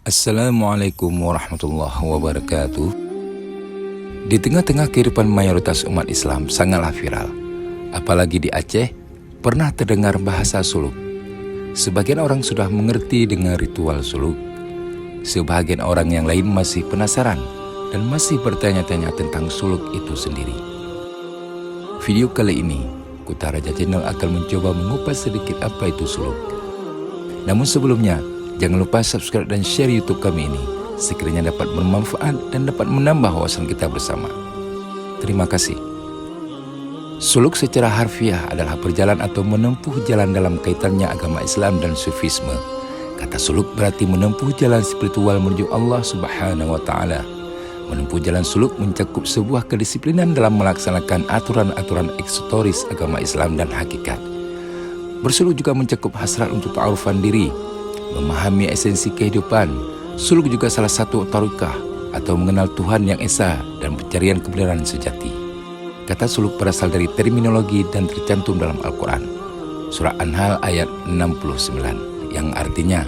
Assalamualaikum warahmatullahi wabarakatuh. Di tengah-tengah kehidupan mayoritas umat Islam sangatlah viral. Apalagi di Aceh, pernah terdengar bahasa suluk. Sebagian orang sudah mengerti dengan ritual suluk. Sebagian orang yang lain masih penasaran dan masih bertanya-tanya tentang suluk itu sendiri. Video kali ini, Kuta Raja Channel akan mencoba mengupas sedikit apa itu suluk. Namun sebelumnya, jangan lupa subscribe dan share YouTube kami ini, sekiranya dapat bermanfaat dan dapat menambah wawasan kita bersama. Terima kasih. Suluk secara harfiah adalah berjalan atau menempuh jalan dalam kaitannya agama Islam dan Sufisme. Kata suluk berarti menempuh jalan spiritual menuju Allah Subhanahu wa Ta'ala. Menempuh jalan suluk mencakup sebuah kedisiplinan dalam melaksanakan aturan-aturan eksotoris agama Islam dan hakikat. Bersuluk juga mencakup hasrat untuk ta'arufan diri, memahami esensi kehidupan. Suluk juga salah satu tarekah atau mengenal Tuhan yang esa dan pencarian kebenaran sejati. Kata suluk berasal dari terminologi dan tercantum dalam Al-Quran. Surah An-Nahl ayat 69 yang artinya,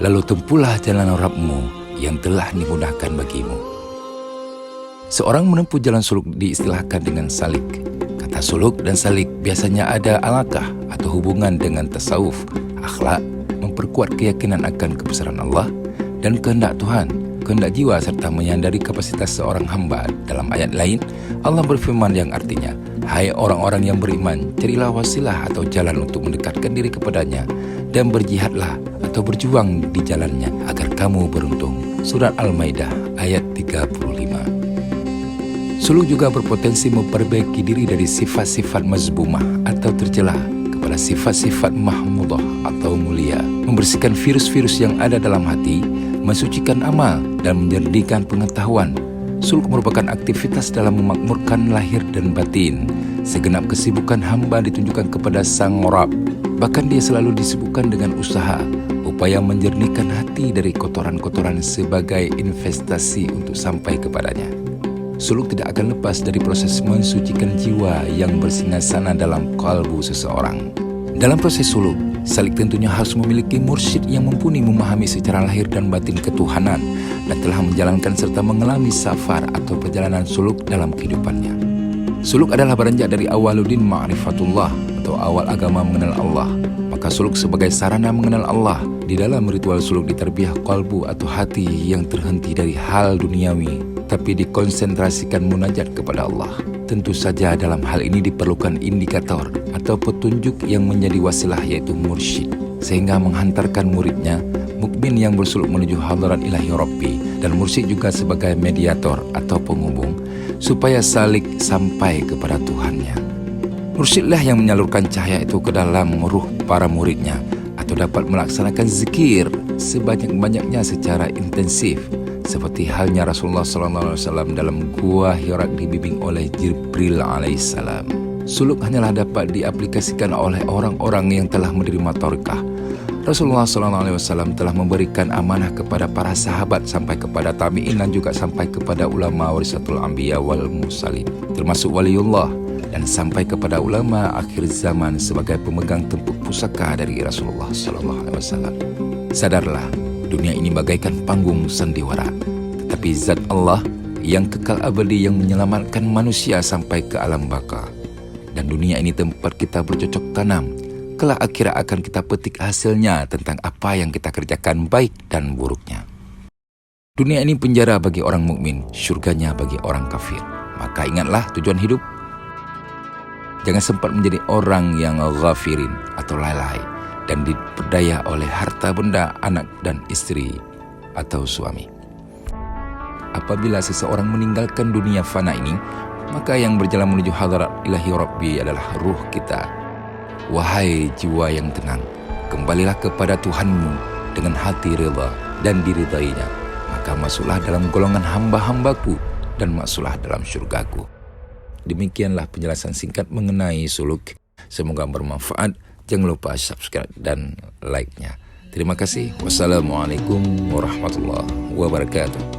lalu tempuhlah jalan Rabbmu yang telah dimudahkan bagimu. Seorang menempuh jalan suluk diistilahkan dengan salik. Kata suluk dan salik biasanya ada alakah atau hubungan dengan tasawuf, akhlak, memperkuat keyakinan akan kebesaran Allah dan kehendak Tuhan, kehendak jiwa serta menyadari kapasitas seorang hamba. Dalam ayat lain, Allah berfirman yang artinya, hai orang-orang yang beriman, carilah wasilah atau jalan untuk mendekatkan diri kepadanya dan berjihadlah atau berjuang di jalannya agar kamu beruntung. Surat Al-Maidah ayat 35. Suluk juga berpotensi memperbaiki diri dari sifat-sifat mazbumah atau tercela kepada sifat-sifat mahmudah atau mulia, membersihkan virus-virus yang ada dalam hati, mensucikan amal, dan menjernihkan pengetahuan. Suluk merupakan aktivitas dalam memakmurkan lahir dan batin. Segenap kesibukan hamba ditunjukkan kepada Sang Rabb. Bahkan dia selalu disibukkan dengan usaha, upaya menjernihkan hati dari kotoran-kotoran sebagai investasi untuk sampai kepadanya. Suluk tidak akan lepas dari proses mensucikan jiwa yang bersinggahsana dalam kalbu seseorang. Dalam proses suluk, salik tentunya harus memiliki mursyid yang mumpuni memahami secara lahir dan batin ketuhanan dan telah menjalankan serta mengalami safar atau perjalanan suluk dalam kehidupannya. Suluk adalah beranjak dari awaludin ma'rifatullah atau awal agama mengenal Allah. Maka suluk sebagai sarana mengenal Allah. Di dalam ritual suluk diterbiah kalbu atau hati yang terhenti dari hal duniawi, tapi dikonsentrasikan munajat kepada Allah. Tentu saja dalam hal ini diperlukan indikator atau petunjuk yang menjadi wasilah, yaitu mursyid, sehingga menghantarkan muridnya, mukmin yang bersuluk menuju hadarat ilahi Rabbi, dan mursyid juga sebagai mediator atau penghubung supaya salik sampai kepada Tuhannya. Mursyidlah yang menyalurkan cahaya itu ke dalam ruh para muridnya atau dapat melaksanakan zikir sebanyak-banyaknya secara intensif, seperti halnya Rasulullah SAW dalam gua Hira dibimbing oleh Jibril alaihissalam. Suluk hanyalah dapat diaplikasikan oleh orang-orang yang telah menerima tarekah. Rasulullah SAW telah memberikan amanah kepada para sahabat sampai kepada tabi'in dan juga sampai kepada ulama warisatul anbiya wal mursalin, termasuk waliullah, dan sampai kepada ulama akhir zaman sebagai pemegang tempuk pusaka dari Rasulullah SAW. Sadarlah, dunia ini bagaikan panggung sandiwara, tetapi zat Allah yang kekal abadi yang menyelamatkan manusia sampai ke alam baka. Dan dunia ini tempat kita bercocok tanam. Kelak akhirat akan kita petik hasilnya tentang apa yang kita kerjakan baik dan buruknya. Dunia ini penjara bagi orang mukmin, syurganya bagi orang kafir. Maka ingatlah tujuan hidup. Jangan sempat menjadi orang yang ghafirin atau lalai dan diperdaya oleh harta benda, anak dan istri atau suami. Apabila seseorang meninggalkan dunia fana ini, maka yang berjalan menuju hadarat ilahi Rabbi adalah ruh kita. Wahai jiwa yang tenang, kembalilah kepada Tuhanmu dengan hati rela dan diridainya. Maka masuklah dalam golongan hamba-hambaku dan masuklah dalam syurgaku. Demikianlah penjelasan singkat mengenai suluk. Semoga bermanfaat. Jangan lupa subscribe dan like-nya. Terima kasih. Wassalamualaikum warahmatullahi wabarakatuh.